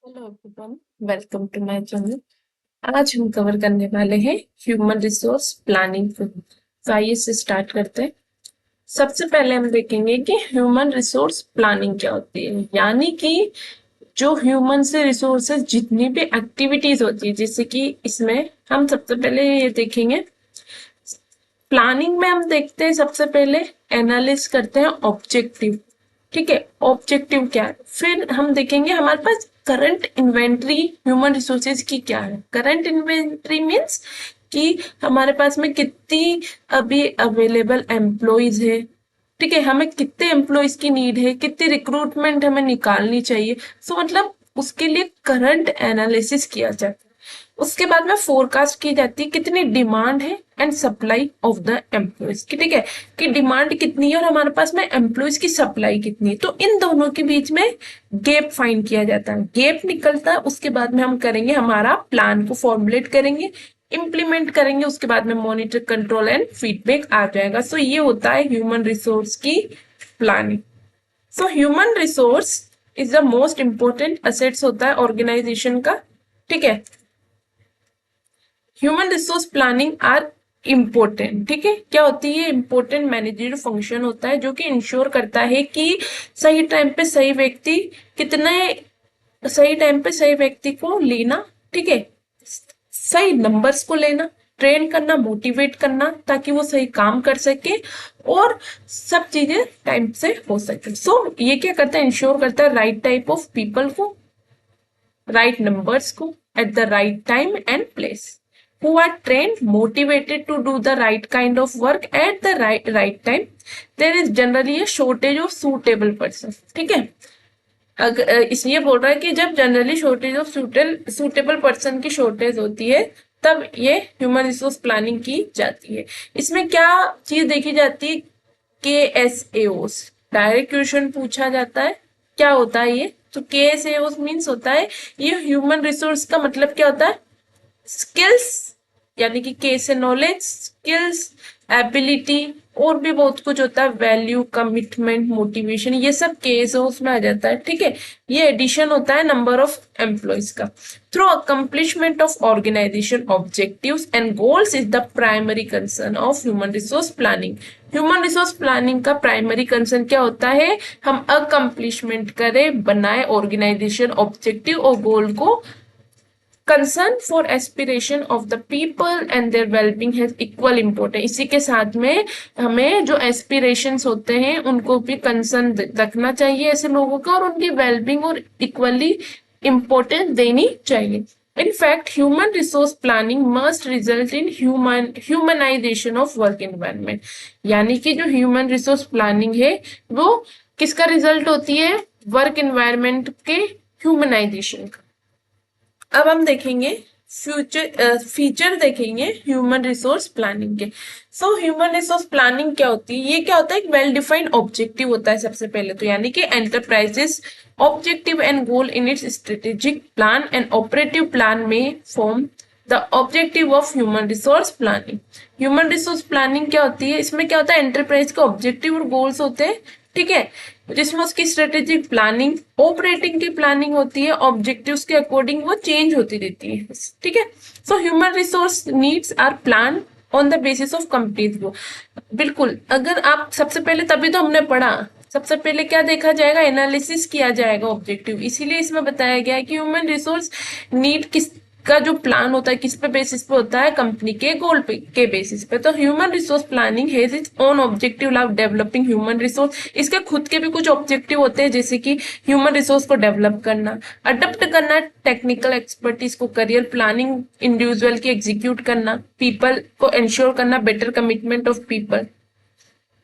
Hello everyone, welcome to my channel. आज हम cover करने वाले हैं ह्यूमन रिसोर्स प्लानिंग को। तो आइए से स्टार्ट करते हैं। सबसे पहले हम देखेंगे कि ह्यूमन रिसोर्स प्लानिंग क्या होती है, यानी कि जो ह्यूमन से रिसोर्सेज जितनी भी एक्टिविटीज होती है, जैसे कि इसमें हम सबसे पहले ये देखेंगे। प्लानिंग में हम देखते हैं सबसे पहले एनालिस करते हैं ऑब्जेक्टिव। ठीक है, ऑब्जेक्टिव क्या है, फिर हम देखेंगे हमारे पास करंट इन्वेंट्री ह्यूमन रिसोर्सेज की क्या है। करंट इन्वेंट्री मीन्स कि हमारे पास में कितनी अभी अवेलेबल एम्प्लॉयज है। ठीक है, हमें कितने एम्प्लॉयज की नीड है, कितनी रिक्रूटमेंट हमें निकालनी चाहिए। सो मतलब उसके लिए करंट एनालिसिस किया जाता है। उसके बाद में फोरकास्ट की जाती है कितनी डिमांड है and supply of the employees की। ठीक है, कि डिमांड कितनी है और हमारे पास में एम्प्लॉयज की सप्लाई कितनी है। तो इन दोनों के बीच में गैप फाइंड किया जाता है। गैप निकलता है, उसके बाद में हम करेंगे हमारा प्लान को फॉर्मुलेट करेंगे, इम्प्लीमेंट करेंगे, उसके बाद में मॉनिटर, कंट्रोल एंड फीडबैक आ जाएगा। सो ये होता है ह्यूमन रिसोर्स की प्लानिंग। So human resource is the most important assets होता है ऑर्गेनाइजेशन का। ठीक है, human resource planning are important. ठीक है, क्या होती है, इम्पोर्टेंट मैनेजरियल फंक्शन होता है जो कि इंश्योर करता है कि सही टाइम पे सही व्यक्ति कितने सही टाइम पे सही व्यक्ति को लेना। ठीक है, सही नंबर्स को लेना, ट्रेन करना, मोटिवेट करना, ताकि वो सही काम कर सके और सब चीजें टाइम से हो सके। सो ये क्या करता है, इंश्योर करता है राइट टाइप ऑफ पीपल को, right numbers को at the right time and place, who are trained, motivated to do the right kind of work at the right time. There is generally a shortage of suitable person. ठीक है, अगर इसलिए बोल रहा है कि जब generally shortage of suitable person की शॉर्टेज होती है तब ये ह्यूमन रिसोर्स प्लानिंग की जाती है। इसमें क्या चीज देखी जाती है, के एस एओस, डायरेक्ट क्वेश्चन पूछा जाता है। क्या होता है ये, तो के एस एओस मीन्स होता है, ये ह्यूमन रिसोर्स का मतलब क्या होता है, स्किल्स, यानी कि के से नॉलेज, स्किल्स, एबिलिटी, और भी बहुत कुछ होता है, वैल्यू, कमिटमेंट, मोटिवेशन, ये सब केस उसमें आ जाता है। ठीक है, ये एडिशन होता है नंबर ऑफ एम्प्लॉयज का। Through accomplishment of organisation objectives and goals is the primary concern of human resource planning. Human resource planning का प्राइमरी कंसर्न क्या होता है, हम अकम्प्लिशमेंट करें, बनाए ऑर्गेनाइजेशन ऑब्जेक्टिव और गोल को। Concern for aspiration of the people and their wellbeing has equal importance. इसी के साथ में हमें जो एस्पिरेशंस होते हैं उनको भी कंसर्न रखना चाहिए ऐसे लोगों का, और उनकी वेलबींग और इक्वली इम्पोर्टेंस देनी चाहिए। In fact, human resource planning must result in humanization of work environment. यानी कि जो ह्यूमन रिसोर्स प्लानिंग है वो किसका रिजल्ट होती है, वर्क एनवायरनमेंट के ह्यूमनाइजेशन का। अब हम देखेंगे फीचर देखेंगे ह्यूमन रिसोर्स प्लानिंग के। सो ह्यूमन रिसोर्स प्लानिंग क्या होती है, ये क्या होता है, एक वेल डिफाइंड ऑब्जेक्टिव होता है सबसे पहले तो, यानी कि enterprises objective and goal in its strategic plan and operative plan में form the objective of human resource planning. Human resource planning क्या होती है, इसमें क्या होता है, एंटरप्राइज के ऑब्जेक्टिव और गोल्स होते हैं। ठीक है, जिसमें उसकी स्ट्रेटेजिक प्लानिंग, ऑपरेटिंग की प्लानिंग होती है, ऑब्जेक्टिव्स के अकॉर्डिंग वो चेंज होती रहती है। ठीक है, so human resource needs are plan on the basis of complete वो। बिल्कुल, अगर आप सबसे पहले, तभी तो हमने पढ़ा, सबसे पहले क्या देखा जाएगा, एनालिसिस किया जाएगा ऑब्जेक्टिव। इसीलिए इसमें बताया गया है कि ह्यूमन रिसोर्स नीड किस का जो प्लान होता है किस पे बेसिस पे होता है, कंपनी के गोल पे के बेसिस पे। तो human resource planning has its own objective of developing human resource. इसके खुद के भी कुछ ऑब्जेक्टिव होते हैं, जैसे कि ह्यूमन रिसोर्स को डेवलप करना, अडप्ट करना टेक्निकल एक्सपर्टीज को, करियर प्लानिंग इंडिविजुअल की एग्जीक्यूट करना, पीपल को इंश्योर करना, बेटर कमिटमेंट ऑफ पीपल।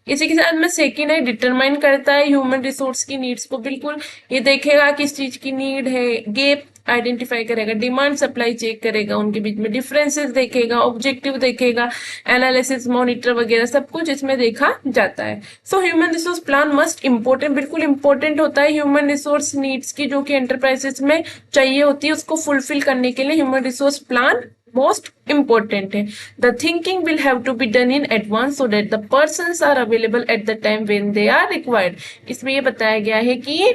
इसी के साथ में सेकेंड है, डिटरमाइन करता है ह्यूमन रिसोर्स की नीड्स को। बिल्कुल, ये देखेगा किस चीज की नीड है, गैप आइडेंटिफाई करेगा, डिमांड सप्लाई चेक करेगा, उनके बीच में डिफरेंसेस देखेगा, ऑब्जेक्टिव देखेगा, एनालिसिस, मॉनिटर वगैरह सब कुछ इसमें देखा जाता है। So human resource plan must important, बिल्कुल इंपॉर्टेंट होता है ह्यूमन रिसोर्स नीड्स की, जो कि एंटरप्राइजेस में चाहिए होती है, उसको फुलफिल करने के लिए human resource plan most important है। The thinking will have to be done in advance so that the persons are available at the time when they are required. इसमें ये बताया गया है कि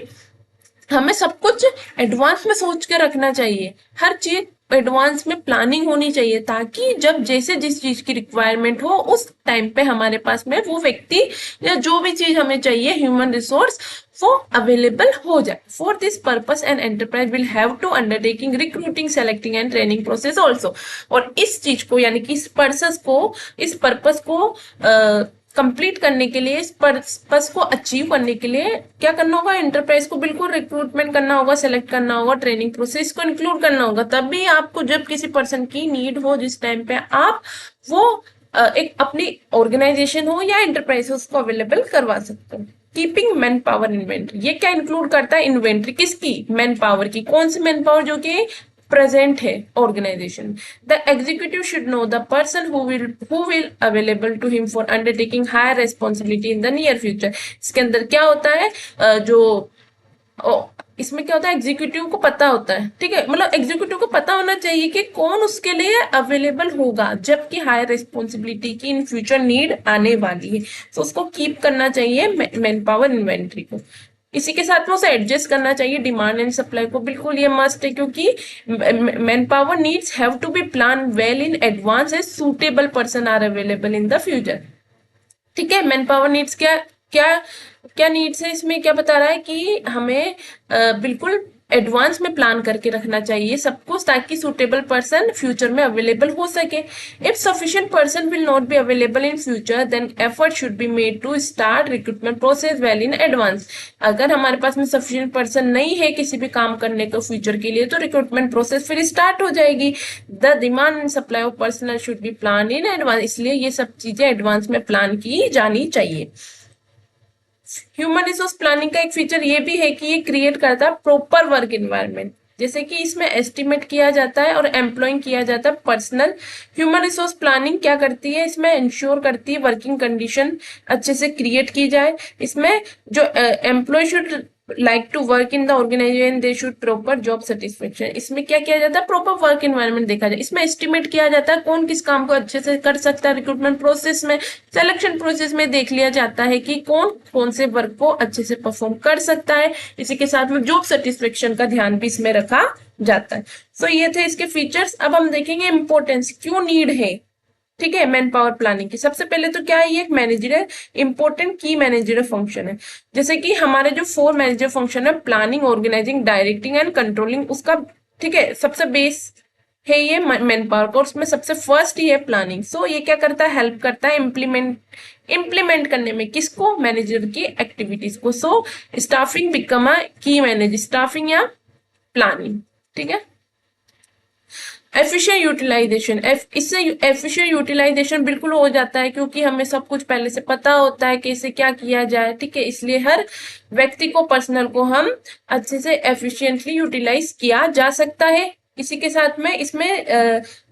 हमें सब कुछ एडवांस में सोच के रखना चाहिए, हर चीज एडवांस में प्लानिंग होनी चाहिए, ताकि जब जैसे जिस चीज की रिक्वायरमेंट हो उस टाइम पे हमारे पास में वो व्यक्ति या जो भी चीज हमें चाहिए ह्यूमन रिसोर्स वो अवेलेबल हो जाए। For this purpose an enterprise will have to undertaking recruiting selecting and training process also. और इस चीज को यानी कि इस पर्पस को कंप्लीट करने के लिए, इस पर्पस को अचीव करने के लिए क्या करना होगा, एंटरप्राइज को बिल्कुल रिक्रूटमेंट करना होगा, सेलेक्ट करना होगा, ट्रेनिंग प्रोसेस को इंक्लूड करना होगा। तभी आपको जब किसी पर्सन की नीड हो जिस टाइम पे आप वो एक अपनी ऑर्गेनाइजेशन हो या एंटरप्राइज उसको अवेलेबल करवा सकते हो। कीपिंग मैन पावर इन्वेंट्री, ये क्या इंक्लूड करता है, इन्वेंट्री किसकी, मैन पावर की। कौन सी मैन पावर, जो कि प्रेजेंट है organisation. The executive should know the person who will available to him for undertaking higher responsibility in the near future. इसके अंदर क्या होता है, इसमें क्या होता है, एग्जीक्यूटिव को पता होता है, ठीक है, मतलब एग्जीक्यूटिव को पता होना चाहिए कि कौन उसके लिए अवेलेबल होगा जबकि हायर रिस्पॉन्सिबिलिटी की इन फ्यूचर नीड आने वाली है। तो उसको कीप करना चाहिए मैन पावर इन्वेंट्री को। इसी के साथ में उसे एडजस्ट करना चाहिए डिमांड एंड सप्लाई को, बिल्कुल ये मस्ट है, क्योंकि man power needs have to be plan well in advance as suitable person are available in the future. ठीक है, मैन पावर नीड्स क्या क्या क्या नीड्स है, इसमें क्या बता रहा है कि हमें बिल्कुल एडवांस में प्लान करके रखना चाहिए सब कुछ, ताकि सुटेबल पर्सन फ्यूचर में अवेलेबल हो सके। If sufficient person will not be available in future then effort should be made to start recruitment process well in advance. अगर हमारे पास में सफिशिएंट पर्सन नहीं है किसी भी काम करने को फ्यूचर के लिए, तो रिक्रूटमेंट प्रोसेस फिर स्टार्ट हो जाएगी। The demand and supply of personal should be plan in advance, इसलिए ये सब चीजें एडवांस में प्लान की जानी चाहिए। ह्यूमन रिसोर्स प्लानिंग का एक फीचर ये भी है कि ये क्रिएट करता है प्रॉपर वर्क इन्वायरमेंट, जैसे कि इसमें एस्टिमेट किया जाता है और एम्प्लॉइंग किया जाता है पर्सनल। ह्यूमन रिसोर्स प्लानिंग क्या करती है, इसमें इंश्योर करती है वर्किंग कंडीशन अच्छे से क्रिएट की जाए। इसमें जो employ should like to work in the organisation, they should proper job satisfaction. इसमें क्या किया जाता है, प्रॉपर वर्क एनवायरनमेंट देखा जाए। इसमें एस्टिमेट किया जाता है कौन किस काम को अच्छे से कर सकता है। रिक्रूटमेंट प्रोसेस में, सिलेक्शन प्रोसेस में देख लिया जाता है कि कौन कौन से वर्क को अच्छे से परफॉर्म कर सकता है। इसी के साथ में जॉब सेटिस्फेक्शन का ध्यान भी इसमें रखा जाता है। सो ये थे इसके फीचर्स। अब हम देखेंगे इंपॉर्टेंस, क्यों नीड है, ठीक है, मैन पावर प्लानिंग की। सबसे पहले तो क्या है, ये एक मैनेजरियल इंपॉर्टेंट की मैनेजरियल फंक्शन है। जैसे कि हमारे जो 4 मैनेजर फंक्शन है, planning, organising, directing and controlling, उसका ठीक है सबसे बेस है ये मैन पावर का, उसमें सबसे फर्स्ट ही है प्लानिंग। सो ये क्या करता है, हेल्प करता है इम्प्लीमेंट करने में, किसको, मैनेजर की एक्टिविटीज को। सो स्टाफिंग बिकम अ की मैनेजर, स्टाफिंग या प्लानिंग, ठीक है। एफिशिएंट यूटिलाइजेशन, इससे एफिशिएंट यूटिलाइजेशन बिल्कुल हो जाता है, क्योंकि हमें सब कुछ पहले से पता होता है कि इसे क्या किया जाए, ठीक है। इसलिए हर व्यक्ति को, पर्सनल को हम अच्छे से एफिशिएंटली यूटिलाइज किया जा सकता है। इसी के साथ में इसमें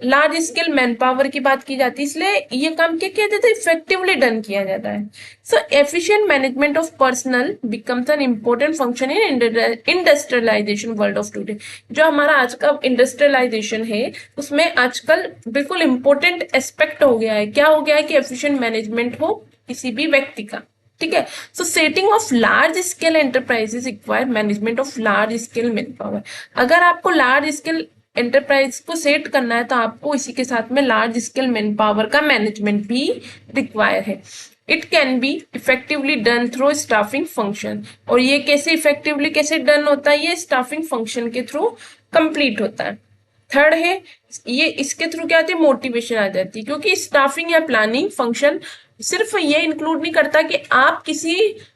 लार्ज स्केल मैन पावर की बात की जाती है, इसलिए ये काम क्या किया जाता है, इफेक्टिवली डन किया जाता है। So efficient management of personal becomes an important function in industrialisation world of today. जो हमारा आज का इंडस्ट्रियलाइजेशन है उसमें आजकल बिल्कुल इंपॉर्टेंट एस्पेक्ट हो गया है। क्या हो गया है कि एफिशिएंट मैनेजमेंट हो किसी भी व्यक्ति का, ठीक है। So setting of large scale enterprises require management of large scale man power. अगर आपको लार्ज स्केल एंटरप्राइज को सेट करना है तो आपको इसी के साथ में लार्ज स्केल मैन पावर का मैनेजमेंट भी रिक्वायर है। It can be effectively done through staffing function, और ये कैसे इफेक्टिवली कैसे डन होता है, ये स्टाफिंग फंक्शन के थ्रू कंप्लीट होता है। थर्ड है, ये इसके थ्रू क्या आती है, मोटिवेशन आ जाती है, क्योंकि स्टाफिंग या प्लानिंग फंक्शन सिर्फ ये इंक्लूड नहीं करता कि आप किसी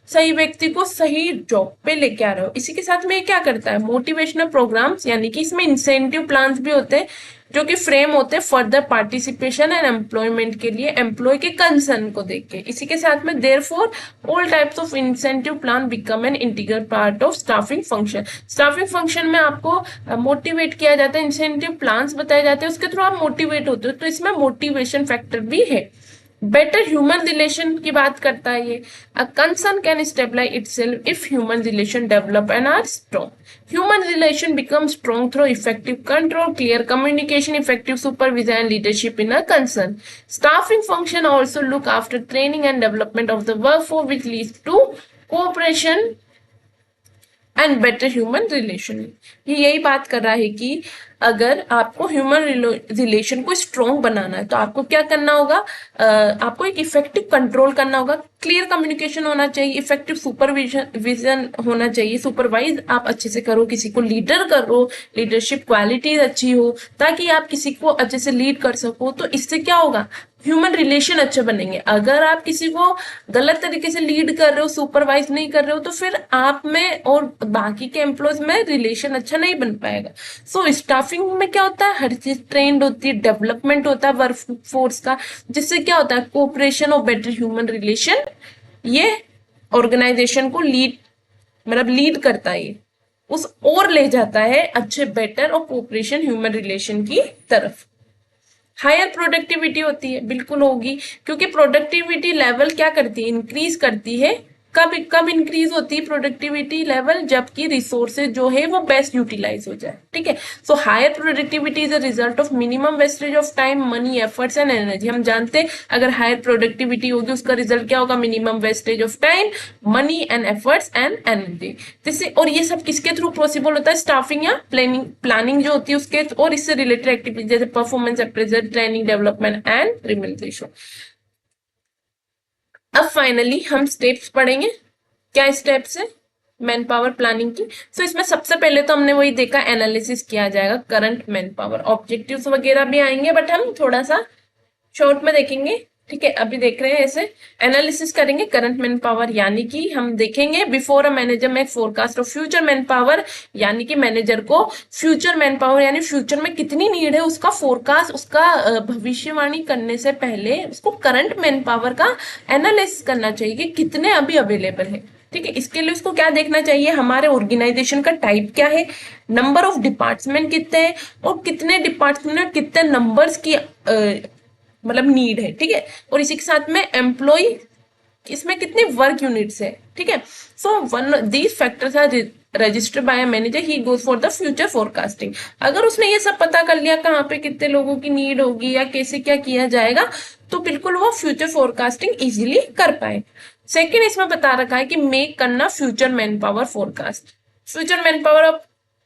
सही व्यक्ति को सही जॉब पे लेके आ रहे हो, इसी के साथ में ये क्या करता है, मोटिवेशनल प्रोग्राम्स, यानी कि इसमें इंसेंटिव प्लान्स भी होते हैं जो कि फ्रेम होते हैं फर्दर पार्टिसिपेशन एंड एम्प्लॉयमेंट के लिए, एम्प्लॉय के कंसर्न को देख के। इसी के साथ में therefore all types of incentive plan become an integral part of staffing function. Staffing function में आपको मोटिवेट किया जाता है, इंसेंटिव प्लान्स बताए जाते हैं, उसके थ्रू आप मोटिवेट होते हो, तो इसमें मोटिवेशन फैक्टर भी है। बेटर ह्यूमन रिलेशन की बात करता है ये। A concern can stabilise itself if human relation develop and are strong. Human relation become strong through effective control, clear communication, effective supervision and leadership in a concern. Staffing function also look after training and development of the workforce, which leads to cooperation and better human relation. ये यही बात कर रहा है कि अगर आपको human relation को स्ट्रॉन्ग बनाना है तो आपको क्या करना होगा, आपको एक इफेक्टिव कंट्रोल करना होगा, क्लियर कम्युनिकेशन होना चाहिए, इफेक्टिव सुपरविजन विजन होना चाहिए, सुपरवाइज आप अच्छे से करो, किसी को लीडर करो, लीडरशिप क्वालिटीज अच्छी हो ताकि आप किसी को अच्छे से लीड कर सको। तो इससे क्या होगा, ह्यूमन रिलेशन अच्छे बनेंगे। अगर आप किसी को गलत तरीके से लीड कर रहे हो, सुपरवाइज नहीं कर रहे हो, तो फिर आप में और बाकी के एम्प्लॉयज में रिलेशन अच्छा नहीं बन पाएगा। सो स्टाफिंग में क्या होता है, हर चीज ट्रेंड होती है, डेवलपमेंट होता है वर्क फोर्स का, जिससे क्या होता है, कोऑपरेशन और बेटर ह्यूमन रिलेशन, ये ऑर्गेनाइजेशन को लीड करता है, उस और ले जाता है अच्छे बेटर और कोऑपरेशन ह्यूमन रिलेशन की तरफ। हायर प्रोडक्टिविटी होती है, बिल्कुल होगी, क्योंकि प्रोडक्टिविटी लेवल क्या करती है, इंक्रीज करती है। कब कब इंक्रीज होती है प्रोडक्टिविटी लेवल, जबकि रिसोर्सेज जो है वो बेस्ट यूटिलाइज हो जाए। ठीक है, so higher productivity is a result of minimum wastage of time, money, efforts and energy. हम जानते हैं अगर हायर प्रोडक्टिविटी होगी उसका रिजल्ट क्या होगा, minimum wastage of time, money and efforts and energy. जिससे, और ये सब किसके थ्रू पॉसिबल होता है, स्टाफिंग या प्लानिंग जो होती है उसके, और इससे रिलेटेड एक्टिविटी जैसे performance appraisal, training, development and remuneration. अब फाइनली हम स्टेप्स पढ़ेंगे। क्या स्टेप्स है मैन पावर प्लानिंग की? सो इसमें सबसे पहले तो हमने वही देखा, एनालिसिस किया जाएगा करंट मैन पावर, ऑब्जेक्टिव्स वगैरह भी आएंगे बट हम थोड़ा सा शॉर्ट में देखेंगे। ठीक है, अभी देख रहे हैं ऐसे एनालिसिस करेंगे करंट मैन पावर, यानी कि हम देखेंगे before a manager make forecast of future man power, यानी कि मैनेजर को फ्यूचर मैन पावर यानी फ्यूचर में कितनी नीड है उसका फोरकास्ट, उसका भविष्यवाणी करने से पहले उसको करंट मैन पावर का एनालिसिस करना चाहिए कि कितने अभी अवेलेबल है। ठीक है, इसके लिए उसको क्या देखना चाहिए, हमारे ऑर्गेनाइजेशन का टाइप क्या है, नंबर ऑफ डिपार्टमेंट कितने हैं, और कितने डिपार्टमेंट कितने नंबर्स की नीड है। ठीक है, और इसी के साथ में एम्प्लॉय, इसमें कितनी वर्क यूनिट्स है। ठीक है, so once these factors are registered by manager, he goes for the future forecasting. अगर उसने ये सब पता कर लिया कहाँ पे कितने लोगों की नीड होगी या कैसे क्या किया जाएगा, तो बिल्कुल वो फ्यूचर फोरकास्टिंग इजीली कर पाए। सेकेंड इसमें बता रखा है कि मेक करना future man power forecast. Future man power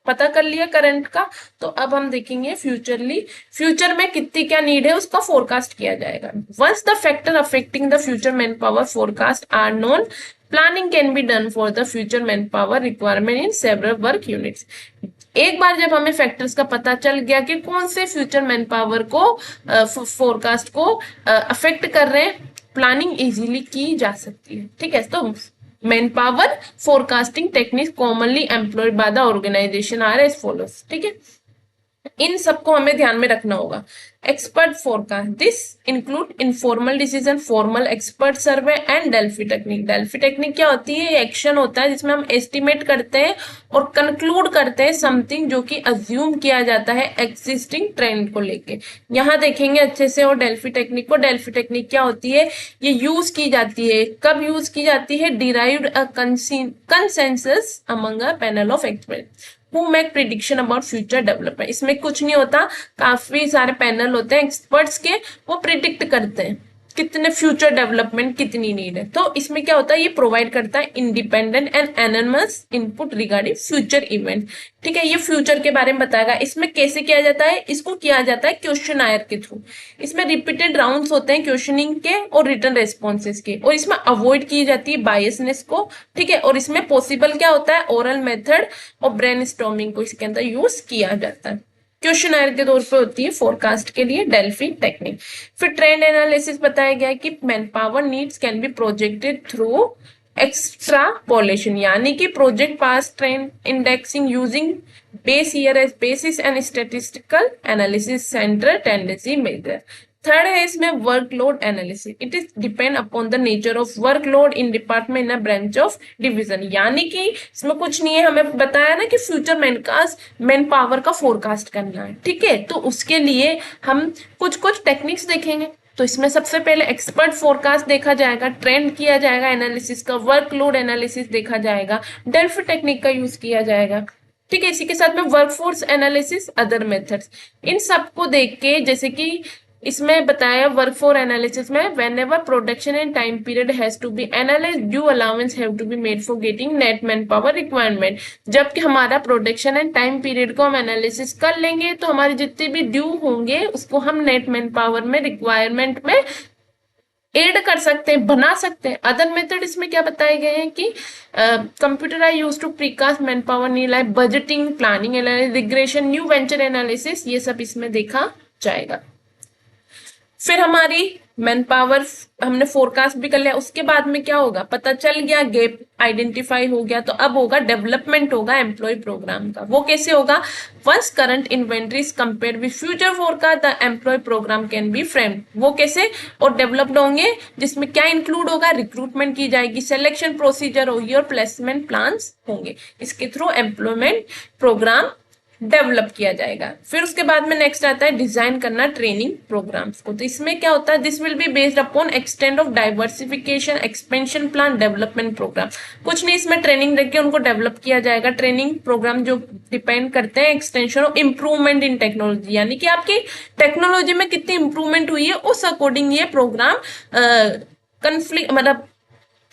पता कर लिया करंट का, तो अब हम देखेंगे फ्यूचर में कितनी क्या नीड है उसका फोरकास्ट किया जाएगा। Once the factor affecting the future man power forecast are known, planning can be done for the future man power requirement in several work units. एक बार जब हमें फैक्टर्स का पता चल गया कि कौन से फ्यूचर मैन पावर को फोरकास्ट को अफेक्ट कर रहे हैं, प्लानिंग इजीली की जा सकती है। ठीक है, तो man power forecasting technique commonly employed by the organisation are as follows. ठीक है, इन सबको हमें ध्यान में रखना होगा। Expert forecast, this include informal decision, formal expert survey and Delphi technique. Delphi technique क्या होती है, एक्शन होता है जिसमें हम एस्टिमेट करते हैं और कंक्लूड करते हैं समथिंग जो कि अज्यूम किया जाता है एग्जिस्टिंग ट्रेंड को लेके। यहाँ देखेंगे अच्छे से और डेल्फी टेक्निक को। डेल्फी टेक्निक क्या होती है, ये यूज की जाती है, कब यूज की जाती है, derived a consensus among a panel of expert who make prediction about future development। इसमें कुछ नहीं होता, काफी सारे पैनल होते हैं एक्सपर्ट्स के, वो प्रिडिक्ट करते हैं कितने फ्यूचर डेवलपमेंट कितनी नीड है। तो इसमें क्या होता है, ये प्रोवाइड करता है independent and anonymous input regarding future event. ठीक है, ये फ्यूचर के बारे में बताएगा। इसमें कैसे किया जाता है, इसको किया जाता है क्वेश्चनायर के थ्रू। इसमें रिपीटेड राउंड्स होते हैं क्वेश्चनिंग के और रिटर्न रेस्पॉन्सेज के, और इसमें अवॉइड की जाती है बायसनेस को। ठीक है, और इसमें पॉसिबल क्या होता है, ओरल मेथड और ब्रेनस्टॉर्मिंग को इसके अंदर यूज किया जाता है। क्वेश्चनर के तौर पे होती है फोरकास्ट के लिए डेल्फी टेक्निक। फिर ट्रेंड एनालिसिस बताया गया कि man power needs can be projected through extrapolation, यानी कि project past trend indexing using base year as basis and statistical analysis centre tendency measure. Third है इसमें workload analysis, it is depend upon the nature of workload in department in branch of division. यानी कि इसमें कुछ नहीं है, हमें बताया ना कि फ्यूचर मैन पावर का फोरकास्ट करना है। ठीक है, तो उसके लिए हम कुछ टेक्निक्स देखेंगे। तो इसमें सबसे पहले एक्सपर्ट फोरकास्ट देखा जाएगा, ट्रेंड किया जाएगा एनालिसिस का, वर्कलोड एनालिसिस देखा जाएगा, डेल्फी टेक्निक का यूज किया जाएगा। ठीक है, इसी के साथ में वर्कफोर्स एनालिसिस, अदर मेथड्स, इन सबको देख के जैसे कि इसमें बताया वर्क फॉर एनालिसिस में whenever production and time period has to be analyse due allowance have to be made for getting net man power requirement. जबकि हमारा प्रोडक्शन एंड टाइम पीरियड को हम एनालिसिस कर लेंगे तो हमारे जितने भी ड्यू होंगे उसको हम नेट मैन पावर में रिक्वायरमेंट में एड कर सकते हैं, बना सकते हैं। अदर मेथड इसमें क्या बताए गए हैं कि computer are use to precast man power need like budgeting, planning, regression, new venture analysis, ये सब इसमें देखा जाएगा। फिर हमारी मैन पावर हमने फोरकास्ट भी कर लिया, उसके बाद में क्या होगा, पता चल गया, गैप आइडेंटिफाई हो गया, तो अब होगा डेवलपमेंट होगा एम्प्लॉय प्रोग्राम का। वो कैसे होगा, once current inventory is compared with future forecast the employ programme can be framed. वो कैसे और डेवलप्ड होंगे, जिसमें क्या इंक्लूड होगा, रिक्रूटमेंट की जाएगी, सिलेक्शन प्रोसीजर होगी और प्लेसमेंट प्लान्स होंगे। इसके थ्रू एम्प्लॉयमेंट प्रोग्राम डेवलप किया जाएगा। फिर उसके बाद में नेक्स्ट आता है डिजाइन करना ट्रेनिंग प्रोग्राम्स को। तो इसमें क्या होता है, this will be based upon extent of diversification, expansion plan, development programme. कुछ नहीं, इसमें ट्रेनिंग देके उनको डेवलप किया जाएगा। ट्रेनिंग प्रोग्राम जो डिपेंड करते हैं extension of improvement in technology, यानी कि आपकी टेक्नोलॉजी में कितनी इंप्रूवमेंट हुई है उस अकॉर्डिंग ये प्रोग्राम कंफ्लिक्ट मतलब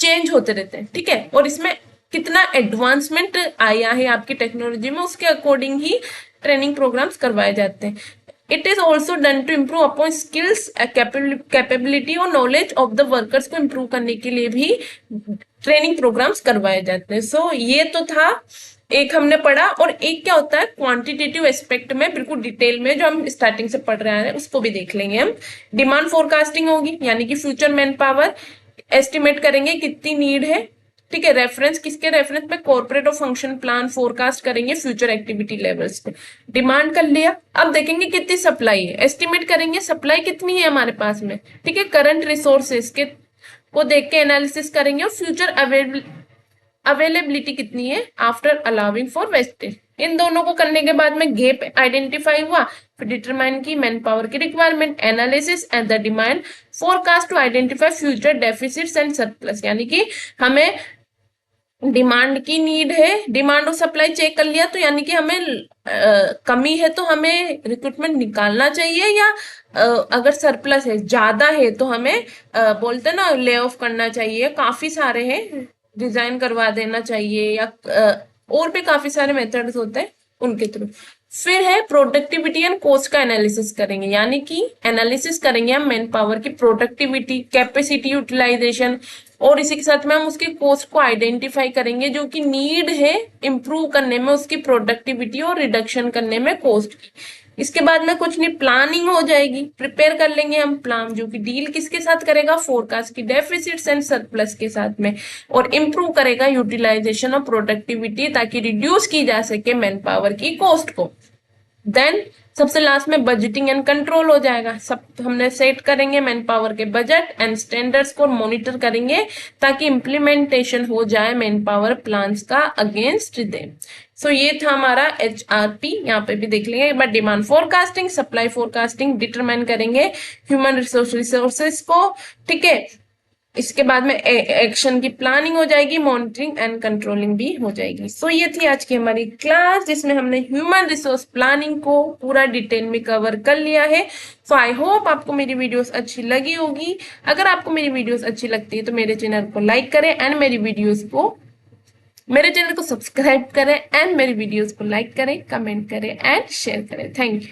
चेंज होते रहते हैं, ठीक है। और इसमें कितना एडवांसमेंट आया है आपकी टेक्नोलॉजी में उसके अकॉर्डिंग ही ट्रेनिंग प्रोग्राम्स करवाए जाते हैं। It is also done to improve upon skills, capability और नॉलेज ऑफ द वर्कर्स को इम्प्रूव करने के लिए भी ट्रेनिंग प्रोग्राम्स करवाए जाते हैं। सो ये तो था एक हमने पढ़ा। और एक क्या होता है क्वांटिटेटिव एस्पेक्ट में बिल्कुल डिटेल में जो हम स्टार्टिंग से पढ़ रहे हैं उसको भी देख लेंगे हम। डिमांड फोरकास्टिंग होगी, यानी कि फ्यूचर मैन पावर एस्टिमेट करेंगे कितनी नीड है, ठीक है। रेफरेंस किसके रेफरेंस पे, कॉर्पोरेट और फंक्शन प्लान फोरकास्ट करेंगे फ्यूचर एक्टिविटी लेवल्स पे। डिमांड कर लिया, अब देखेंगे कितनी सप्लाई है, एस्टिमेट करेंगे सप्लाई कितनी है हमारे पास में, ठीक है। करंट रिसोर्सेस के को देख के एनालिसिस करेंगे और फ्यूचर अवेलेबिलिटी कितनी है आफ्टर अलाउिंग फॉर वेस्टेज। इन दोनों को करने के बाद में गैप आइडेंटिफाई हुआ, फिर डिटरमाइन की मैन पावर की requirement, analysis and the demand forecast to identify future deficits and surplus. यानी कि हमें डिमांड की नीड है, डिमांड और सप्लाई चेक कर लिया तो यानी कि हमें कमी है तो हमें रिक्रूटमेंट निकालना चाहिए, या अगर सरप्लस है ज्यादा है तो हमें बोलते ना ले ऑफ करना चाहिए। काफी सारे हैं, डिजाइन करवा देना चाहिए, या और भी काफी सारे मेथड्स होते हैं उनके थ्रू। फिर है प्रोडक्टिविटी एंड कॉस्ट का एनालिसिस करेंगे, यानी कि एनालिसिस करेंगे हम मैन पावर की प्रोडक्टिविटी, कैपेसिटी यूटिलाइजेशन, और इसी के साथ में हम उसके कॉस्ट को आइडेंटिफाई करेंगे जो कि नीड है इंप्रूव करने में उसकी प्रोडक्टिविटी और रिडक्शन करने में कॉस्ट की। इसके बाद में कुछ नहीं, प्लानिंग हो जाएगी, प्रिपेयर कर लेंगे हम प्लान, जो कि डील किसके साथ करेगा, फोरकास्ट की डेफिसिट्स एंड सरप्लस के साथ में, और इंप्रूव करेगा यूटिलाइजेशन और प्रोडक्टिविटी ताकि रिड्यूस की जा सके मैन पावर की कॉस्ट को। देन सबसे लास्ट में बजटिंग एंड कंट्रोल हो जाएगा। सब हमने सेट करेंगे मैन पावर के बजट एंड स्टैंडर्ड्स को मॉनिटर करेंगे ताकि इम्प्लीमेंटेशन हो जाए मैन पावर प्लान्स का अगेंस्ट देम। सो ये था हमारा HRP, यहाँ पे भी देख लेंगे एक बार। Demand forecasting, supply forecasting, determine करेंगे ह्यूमन रिसोर्सेस को, ठीक है। इसके बाद में एक्शन की प्लानिंग हो जाएगी, मॉनिटरिंग एंड कंट्रोलिंग भी हो जाएगी। सो ये थी आज की हमारी क्लास जिसमें हमने ह्यूमन रिसोर्स प्लानिंग को पूरा डिटेल में कवर कर लिया है। सो आई होप आपको मेरी वीडियोस अच्छी लगी होगी। अगर आपको मेरी वीडियोस अच्छी लगती है तो मेरे चैनल को लाइक करें एंड मेरे चैनल को सब्सक्राइब करें एंड मेरी वीडियोस को लाइक करें, कमेंट करें एंड शेयर करें। Thank you.